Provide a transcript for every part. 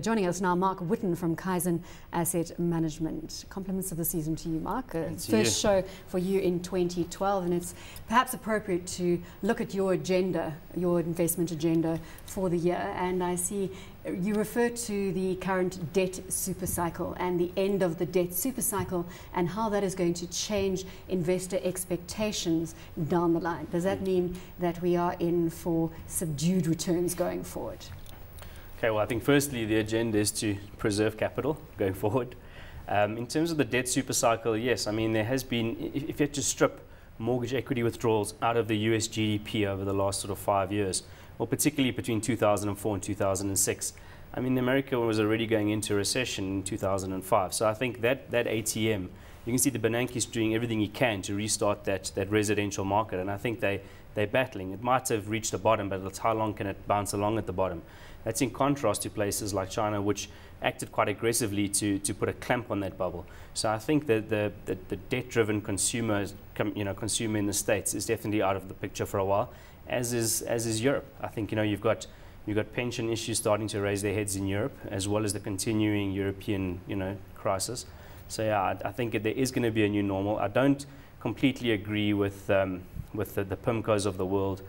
Joining us now, Mark Witten from Kaizen Asset Management. Compliments of the season to you, Mark. First show for you in 2012, and it's perhaps appropriate to look at your agenda, your investment agenda for the year. And I see you refer to the current debt super cycle and the end of the debt super cycle and how that is going to change investor expectations down the line. Does that mean that we are in for subdued returns going forward? Okay, well, I think firstly the agenda is to preserve capital going forward. In terms of the debt super cycle, yes, I mean there has been, if you had to strip mortgage equity withdrawals out of the US GDP over the last sort of 5 years, well, particularly between 2004 and 2006, I mean America was already going into a recession in 2005. So I think that ATM, you can see the Bernanke's doing everything he can to restart that residential market, and I think they're battling. It might have reached the bottom, but how long can it bounce along at the bottom? That's in contrast to places like China, which acted quite aggressively to put a clamp on that bubble. So I think that the debt-driven consumer in the States is definitely out of the picture for a while, as is Europe. I think you've got pension issues starting to raise their heads in Europe, as well as the continuing European crisis. So yeah, I think there is going to be a new normal. I don't completely agree with the PIMCOs of the world.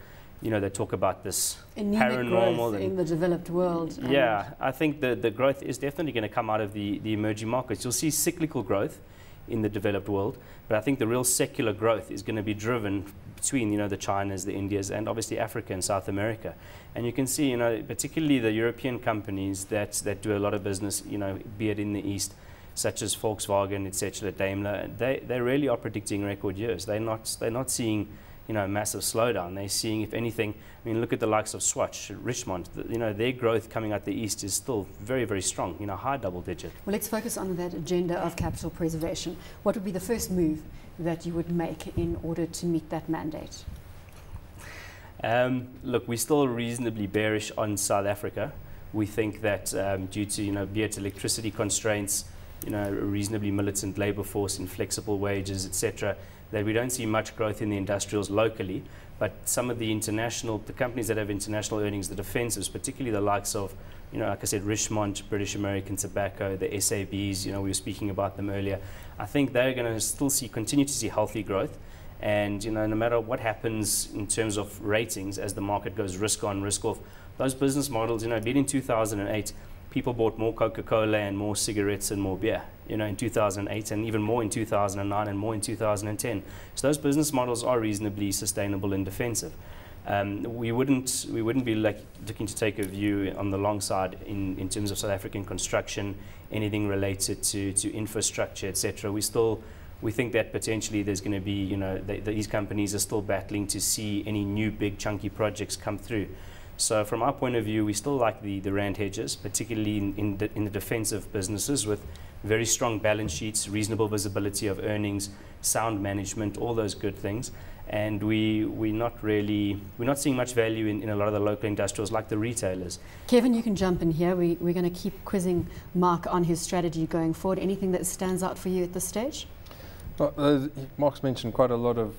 They talk about this paranormal growth in the developed world. Yeah, I think the growth is definitely going to come out of the emerging markets. You'll see cyclical growth in the developed world, but I think the real secular growth is going to be driven between the Chinas, the Indias, and obviously Africa and South America. And you can see, particularly the European companies that do a lot of business, be it in the East, such as Volkswagen, etc., Daimler, they really are predicting record years. They're not seeing massive slowdown. They're seeing, if anything, I mean, look at the likes of Swatch, Richemont, their growth coming out the East is still very, very strong, high double digit. Well, let's focus on that agenda of capital preservation. What would be the first move that you would make in order to meet that mandate? Look, we're still reasonably bearish on South Africa. We think that due to, be it electricity constraints, a reasonably militant labor force, inflexible wages, etc., that we don't see much growth in the industrials locally, but some of the companies that have international earnings, the defensives, particularly the likes of, like I said, Richemont, British American Tobacco, the SABs, we were speaking about them earlier. I think they're going to still continue to see healthy growth, and no matter what happens in terms of ratings as the market goes risk on, risk off, those business models, be it in 2008, people bought more Coca-Cola and more cigarettes and more beer, in 2008, and even more in 2009 and more in 2010. So those business models are reasonably sustainable and defensive. We wouldn't be looking to take a view on the long side in terms of South African construction, anything related to infrastructure, etc. We think that potentially there's going to be, these companies are still battling to see any new big chunky projects come through. So from our point of view, we still like the rand hedges, particularly in the defensive businesses with very strong balance sheets, reasonable visibility of earnings, sound management, all those good things. And we're not seeing much value in a lot of the local industrials like the retailers. Kevin, you can jump in here. We're going to keep quizzing Mark on his strategy going forward. Anything that stands out for you at this stage? Well, Mark's mentioned quite a lot of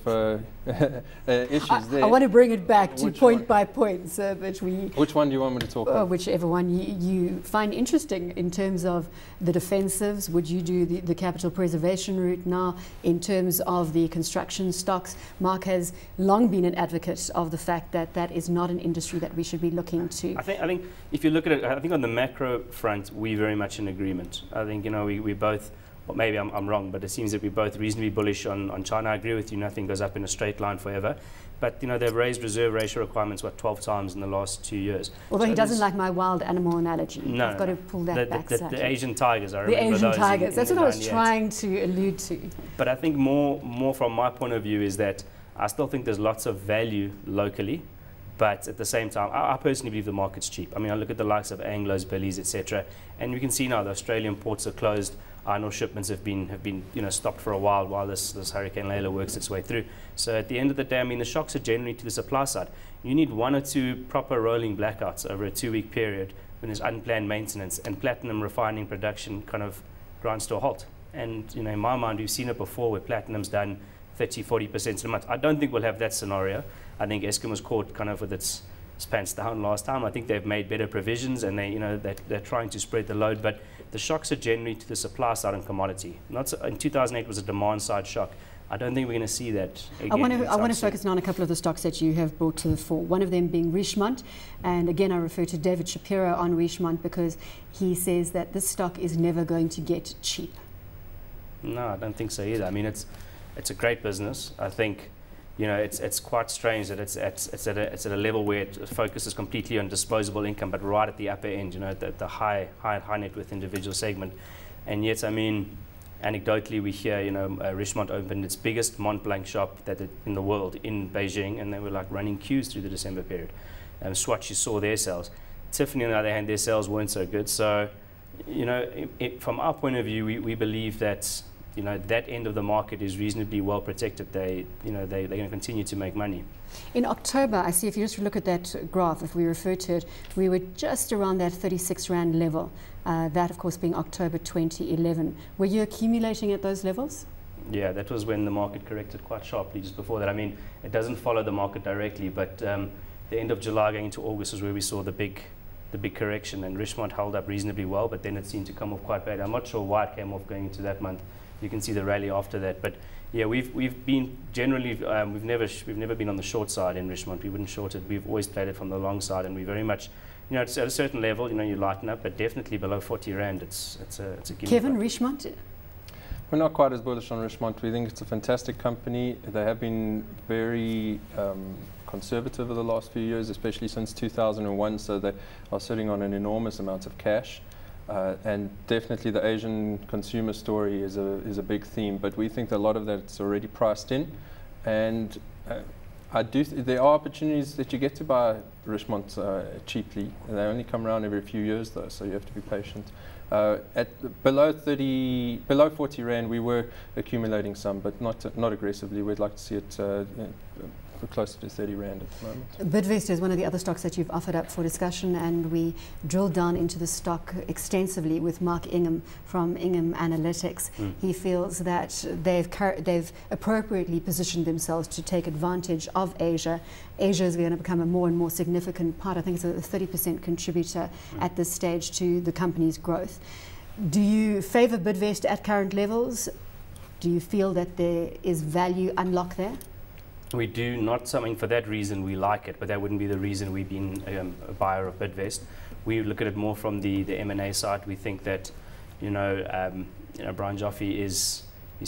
issues there. I want to bring it back to point by point, so that we... Which one do you want me to talk about? Whichever one you find interesting in terms of the defensives. Would you do the capital preservation route now? In terms of the construction stocks, Mark has long been an advocate of the fact that that is not an industry that we should be looking to. I think if you look at it, I think on the macro front, we're very much in agreement. I think, we both... Well, maybe I'm wrong, but it seems that we're both reasonably bullish on China. I agree with you, nothing goes up in a straight line forever. But, they've raised reserve ratio requirements, 12 times in the last 2 years. Although he doesn't like my wild animal analogy. No. I've got to pull that back. The Asian tigers, I remember those. The Asian tigers, that's what I was trying to allude to. But I think more from my point of view is that I still think there's lots of value locally. But at the same time, I personally believe the market's cheap. I mean, I look at the likes of Anglo's, Billy's, etc., and we can see now the Australian ports are closed. Iron ore shipments have been stopped for a while this Hurricane Layla works its way through. So at the end of the day, I mean, the shocks are generally to the supply side. You need 1 or 2 proper rolling blackouts over a 2-week period when there's unplanned maintenance and platinum refining production kind of grinds to a halt. And in my mind, we've seen it before where platinum's done 30-40% in a month. I don't think we'll have that scenario. I think Eskom was caught kind of with its pants down last time. I think they've made better provisions, and they're trying to spread the load. But the shocks are generally to the supply side on commodity. Not so, in 2008 was a demand side shock. I don't think we're going to see that again. I want to focus now on a couple of the stocks that you have brought to the fore. One of them being Richemont, and again I refer to David Shapiro on Richemont because he says that this stock is never going to get cheap. No, I don't think so either. I mean, it's a great business. I think, it's quite strange that it's at a level where it focuses completely on disposable income, but right at the upper end, the high net worth individual segment, and yet, I mean, anecdotally, we hear, Richemont opened its biggest Mont Blanc shop in the world in Beijing, and they were like running queues through the December period. Swatch, you saw their sales. Tiffany, on the other hand, their sales weren't so good. So, from our point of view, we believe that, that end of the market is reasonably well protected. They're going to continue to make money. In October, I see if you just look at that graph, if we refer to it, we were just around that 36 Rand level. That, of course, being October 2011. Were you accumulating at those levels? Yeah, that was when the market corrected quite sharply just before that. I mean, it doesn't follow the market directly, but the end of July going into August is where we saw the big correction, and Richemont held up reasonably well, but then it seemed to come off quite bad. I'm not sure why it came off going into that month. You can see the rally after that, but yeah, we've been generally we've never been on the short side in Richemont. We wouldn't short it. We've always played it from the long side, and we very much, it's at a certain level, you lighten up, but definitely below 40 Rand, it's a gimme. Kevin, Richemont? We're not quite as bullish on Richemont. We think it's a fantastic company. They have been very conservative over the last few years, especially since 2001, so they are sitting on an enormous amount of cash. And definitely the Asian consumer story is a big theme, but we think that a lot of that's already priced in. And there are opportunities that you get to buy Richemont cheaply. And they only come around every few years though, so you have to be patient. At below 40 Rand, we were accumulating some, but not aggressively. We'd like to see it closer to 30 Rand at the moment. Bidvest is one of the other stocks that you've offered up for discussion, and we drilled down into the stock extensively with Mark Ingham from Ingham Analytics. He feels that they've appropriately positioned themselves to take advantage of Asia. Asia is going to become a more and more significant part. I think it's a 30% contributor at this stage to the company's growth. Do you favour Bidvest at current levels? Do you feel that there is value unlocked there? We do not. Something for that reason we like it, but that wouldn't be the reason we've been a buyer of Bidvest. We look at it more from the M&A side. We think that Brian Joffe is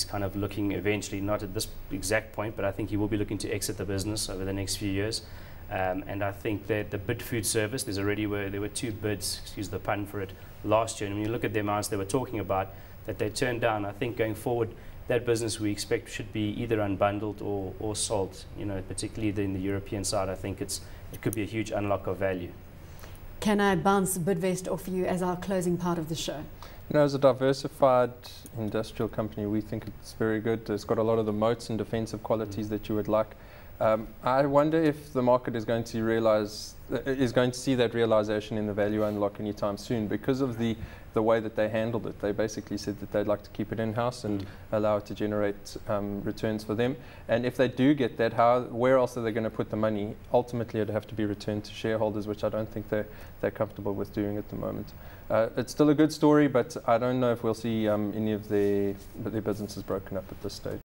kind of looking eventually, not at this exact point, but I think he will be looking to exit the business over the next few years. And I think that the bid food service, there were two bids, excuse the pun for it, last year. And when you look at the amounts they were talking about that they turned down, I think going forward, that business we expect should be either unbundled or sold. Particularly in the European side, I think it could be a huge unlock of value. Can I bounce Bidvest off you as our closing part of the show? As a diversified industrial company, we think it's very good. It's got a lot of the moats and defensive qualities that you would like. I wonder if the market is going to see that realization in the value unlock anytime soon because of the way that they handled it. They basically said that they'd like to keep it in-house and allow it to generate returns for them. And if they do get that, where else are they going to put the money? Ultimately, it'd have to be returned to shareholders, which I don't think they're comfortable with doing at the moment. It's still a good story, but I don't know if we'll see any of their businesses broken up at this stage.